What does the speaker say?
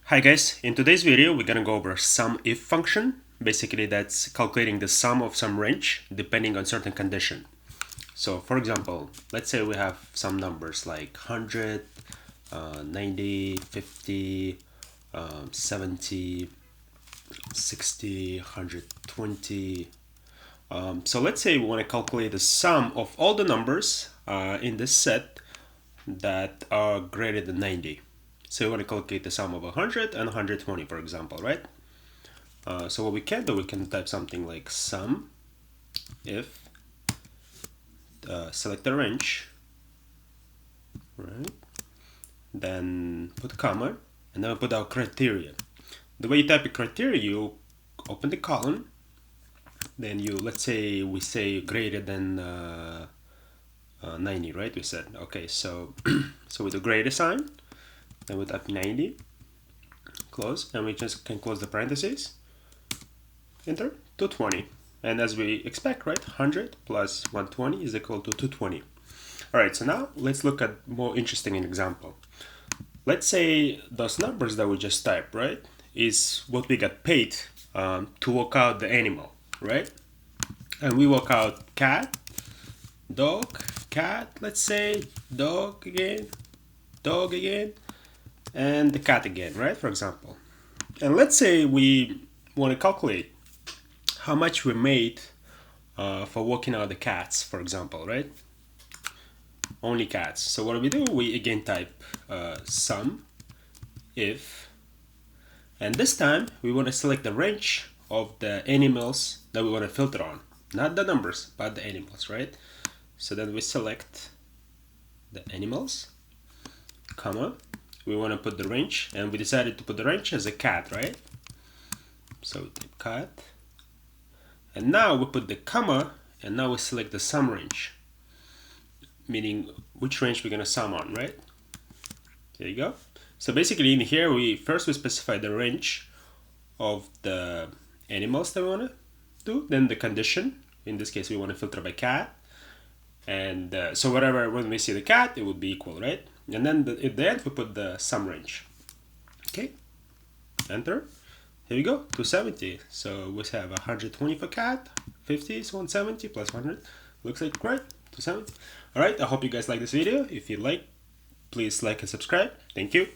Hi guys, in today's video we're gonna go over SUMIF function. Basically that's calculating the sum of some range depending on certain condition. So for example, let's say we have some numbers like 100, 90, 50, 70, 60, 120. So let's say we want to calculate the sum of all the numbers in this set that are greater than 90. So we want to calculate the sum of 100 and 120, for example, right? So what we can do, we can type something like sum if select the range, right? Then put comma, and then we put our criteria. The way you type a criteria, you open the column, then you, let's say we say greater than 90, right? We said, okay, so so with the greater sign, then we type 90, close, and we just can close the parentheses, enter, 220. And as we expect, right, 100 plus 120 is equal to 220. All right, so now let's look at more interesting example. Let's say those numbers that we just typed, right, is what we got paid to work out the animal, right? And we work out cat, dog, cat, let's say, dog again, and the cat again, right, for example. And let's say we want to calculate how much we made for working out the cats, for example, right? Only cats. So what do? We again type sum if, and this time we want to select the range of the animals that we want to filter on, not the numbers, but the animals, right? So then we select the animals, comma, we want to put the range, and we decided to put the range as a cat, right? So we type cat, and now we put the comma, and now we select the sum range, meaning which range we're going to sum on, right? There you go. So basically in here we specify the range of the animals that we want to do, then the condition, in this case we want to filter by cat, and so whatever, when we see the cat, it would be equal, right? And then at the end we put the sum range. Okay, enter. Here we go, 270. So we have 120 for cat, 50 is 170 plus 100. Looks like great, 270. All right, I hope you guys like this video. If you like, please like and subscribe. Thank you.